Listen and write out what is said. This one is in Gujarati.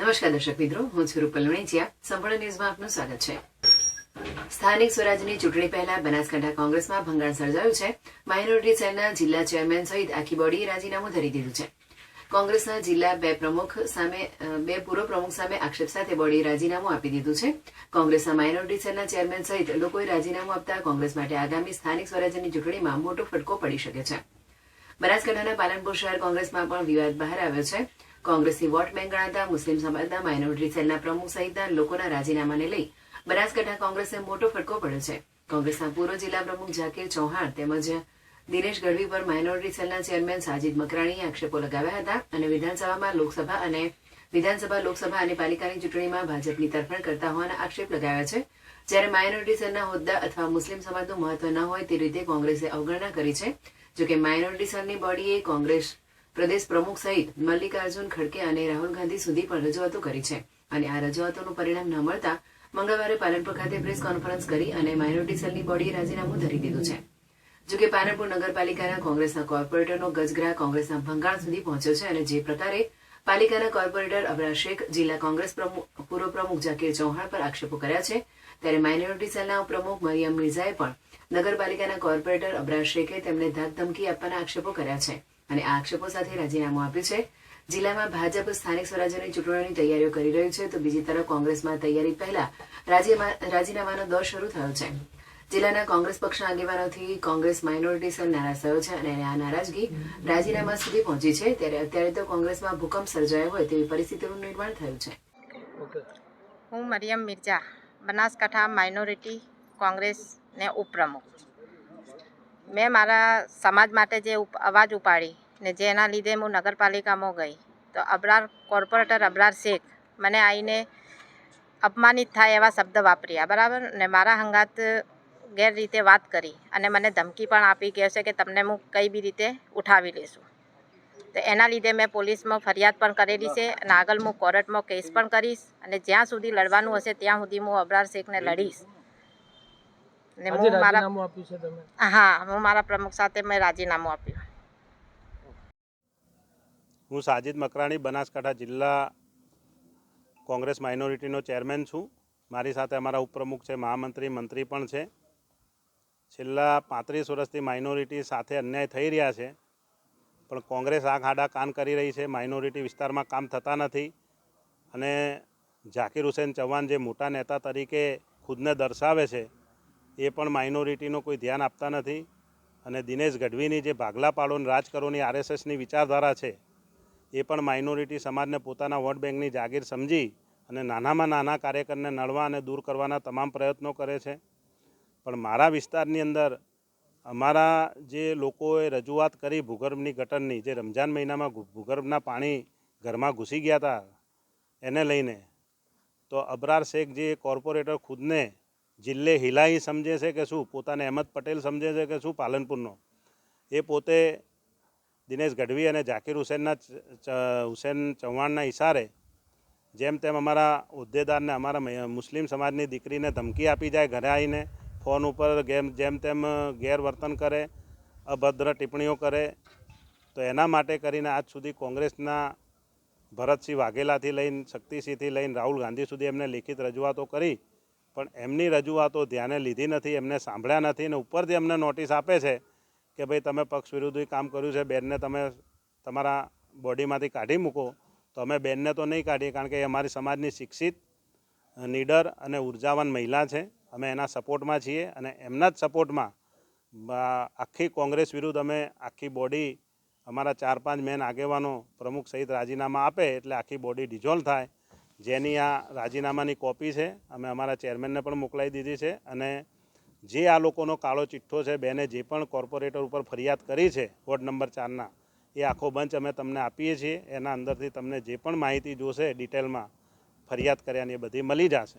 નમસ્કાર દર્શક મિત્રો, હું છું રૂપલ વણેચિયા. સંપૂર્ણ ન્યૂઝમાં આપનું સ્વાગત છે. સ્થાનિક સ્વરાજની ચૂંટણી પહેલા બનાસકાંઠા કોંગ્રેસમાં ભંગાણ સર્જાયું છે. માઇનોરિટી સેલના જિલ્લા ચેરમેન સહિત આખી બોડીએ રાજીનામું ધરી દીધું છે. કોંગ્રેસના જિલ્લા બે પૂર્વ પ્રમુખ સામે આક્ષેપ સાથે બોડીએ રાજીનામું આપી દીધું છે. કોંગ્રેસના માઇનોરિટી સેલના ચેરમેન સહિત લોકોએ રાજીનામું આપતા કોંગ્રેસ માટે આગામી સ્થાનિક સ્વરાજ્યની ચૂંટણીમાં મોટો ફટકો પડી શકે છે. બનાસકાંઠાના પાલનપુર શહેર કોંગ્રેસમાં પણ વિવાદ બહાર આવ્યો છે. કોંગ્રેસની વોટ બેંક ગણાતા મુસ્લિમ સમાજના માઇનોરિટી સેલના પ્રમુખ સહિતના લોકોના રાજીનામાને લઈ બનાસકાંઠા કોંગ્રેસને મોટો ફટકો પડ્યો છે. કોંગ્રેસના પૂર્વ જિલ્લા પ્રમુખ ઝાકીર ચૌહાણ તેમજ દિનેશ ગઢવી પર માઇનોરિટી સેલના ચેરમેન સાજિદ મકરાણીએ આક્ષેપો લગાવ્યા હતા અને વિધાનસભા લોકસભા અને પાલિકાની ચૂંટણીમાં ભાજપની તરફેણ કરતા હોવાના આક્ષેપ લગાવ્યા છે. જ્યારે માઇનોરિટી સેલના હોદ્દા અથવા મુસ્લિમ સમાજનું મહત્વ ન હોય તે રીતે કોંગ્રેસે અવગણના કરી છે. જોકે માઇનોરિટી સેલની બોડીએ કોંગ્રેસ પ્રદેશ પ્રમુખ સહિત મલ્લિકાર્જુન ખડકે અને રાહુલ ગાંધી સુધી પણ રજૂઆતો કરી છે અને આ રજૂઆતોનું પરિણામ ન મળતા મંગળવારે પાલનપુર ખાતે પ્રેસ કોન્ફરન્સ કરી અને માઇનોરિટી સેલની બોડીએ રાજીનામું ધરી દીધું છે. જોકે પાલનપુર નગરપાલિકાના કોંગ્રેસના કોર્પોરેટરનો ગજગ્રાહ કોંગ્રેસના ભંગાણ સુધી પહોંચ્યો છે અને જે પ્રકારે પાલિકાના કોર્પોરેટર અબરાર શેખ, જિલ્લા કોંગ્રેસ પૂર્વ પ્રમુખ ઝાકીર ચૌહાણ પર આક્ષેપો કર્યા છે, ત્યારે માઇનોરિટી સેલના પ્રમુખ મરિયમ મિર્ઝાએ પણ નગરપાલિકાના કોર્પોરેટર અબરાર શેખે તેમને ધાકધમકી આપવાના આક્ષેપો કર્યા છે અને આ આક્ષેપો સાથે રાજીનામું આપ્યું છે. જિલ્લામાં ભાજપ સ્થાનિક સ્વરાજ્યની ચૂંટણીઓની તૈયારીઓ કરી રહ્યું છે, તો બીજી તરફ કોંગ્રેસમાં તૈયારી પહેલા રાજીનામાનો દોર શરૂ થયો છે. જિલ્લાના કોંગ્રેસ પક્ષના આગેવાનોથી કોંગ્રેસ માઇનોરિટી સેલ નારાજ થયો છે અને આ નારાજગી રાજીનામા સુધી પહોંચી છે. ત્યારે અત્યારે તો કોંગ્રેસમાં ભૂકંપ સર્જાયો હોય તેવી પરિસ્થિતિનું નિર્માણ થયું છે. હું મરિયમ મિર્ઝા, બનાસકાંઠા માઇનોરિટી કોંગ્રેસને ઉપપ્રમુખ. મેં મારા સમાજ માટે જે અવાજ ઉપાડી ને જેના લીધે હું નગરપાલિકામાં ગઈ તો કોર્પોરેટર અબરાર શેખ મને આવીને અપમાનિત થાય એવા શબ્દ વાપર્યા, બરાબર, ને મારા હંગાત ગેરરીતે વાત કરી અને મને ધમકી પણ આપી કહે છે કે તમને હું કઈ બી રીતે ઉઠાવી લેશું. તો એના લીધે મેં પોલીસમાં ફરિયાદ પણ કરેલી છે અને આગળ હું કોર્ટમાં કેસ પણ કરીશ અને જ્યાં સુધી લડવાનું હશે ત્યાં સુધી હું અબરાર શેખને લડીશ. હું મારા પ્રમુખ સાથે મેં રાજીનામું આપ્યું. હું સાજિદ મકરાણી, બનાસકાંઠા જિલ્લા કોંગ્રેસ માઇનોરિટીનો ચેરમેન છું. મારી સાથે અમારા ઉપપ્રમુખ છે, મહામંત્રી, મંત્રી પણ છે. છેલ્લા 35 વર્ષથી માઇનોરિટી સાથે અન્યાય થઈ રહ્યા છે, પણ કોંગ્રેસ આંખ આડા કાન કરી રહી છે. માઇનોરિટી વિસ્તારમાં કામ થતા નથી અને ઝાકીર હુસેન ચૌહાણ જે મોટા નેતા તરીકે ખુદને દર્શાવે છે એ પણ માઇનોરિટીનું કોઈ ધ્યાન આપતા નથી. અને દિનેશ ગઢવીની જે ભાગલા પાડોની રાજકરોની RSSની વિચારધારા છે એ પણ માઇનોરિટી સમાજને પોતાના વોટ બેંકની જાગીર સમજી અને નાનામાં નાના કાર્યકરને નડવા અને દૂર કરવાના તમામ પ્રયત્નો કરે છે. પણ મારા વિસ્તારની અંદર અમારા જે લોકોએ રજૂઆત કરી ભૂગર્ભની ગટરની, જે રમજાન મહિનામાં ભૂગર્ભના પાણી ઘરમાં ઘૂસી ગયા હતા એને લઈને, તો અબરાર શેખ જે કોર્પોરેટર ખુદને જિલ્લે હિલાઈ સમજે છે કે શું, પોતાને અહેમદ પટેલ સમજે છે કે શું પાલનપુરનો, એ પોતે દિનેશ ગઢવી અને ઝાકીર હુસેન ચૌહાણના ઇશારે જેમ તેમ અમારા હોદ્દેદારને, અમારા મુસ્લિમ સમાજની દીકરીને ધમકી આપી જાય, ઘરે આવીને ફોન ઉપર જેમ તેમ ગેરવર્તન કરે, અભદ્ર ટિપ્પણીઓ કરે. તો એના માટે કરીને આજ સુધી કોંગ્રેસના ભરતસિંહ વાઘેલાથી લઈને, શક્તિસિંહથી લઈને રાહુલ ગાંધી સુધી એમને લિખિત રજૂઆતો કરી, પણ એમની રજૂઆતો ધ્યાને લીધી નથી, એમને સાંભળ્યા નથી અને ઉપરથી એમને નોટિસ આપે છે કે ભાઈ તમે પક્ષ વિરોધી કામ કર્યું છે, બેનને તમે તમારા બોડીમાંથી કાઢી મૂકો. તો અમે બેનને તો નહીં કાઢીએ, કારણ કે એ અમારી સમાજની શિક્ષિત, નીડર અને ઉર્જાવાન મહિલા છે. અમે એના સપોર્ટમાં છીએ અને એમના જ સપોર્ટમાં આખી કોંગ્રેસ વિરુદ્ધ અમે આખી બોડી, અમારા 4-5 મેન આગેવાનો પ્રમુખ સહિત રાજીનામા આપે એટલે આખી બોડી ડિઝોલ્વ થાય, જેની આ રાજીનામાની કોપી છે. અમે અમારા ચેરમેનને પણ મોકલાવી દીધી છે અને જે આ લોકોનો કાળો ચિઠ્ઠો છે, બેને જે પણ કોર્પોરેટર ઉપર ફરિયાદ કરી છે વોર્ડ નંબર 4ના, એ આખો બંચ અમે તમને આપીએ છીએ. એના અંદરથી તમને જે પણ માહિતી જોશે ડિટેલમાં ફરિયાદ કર્યાની એ બધી મળી જશે.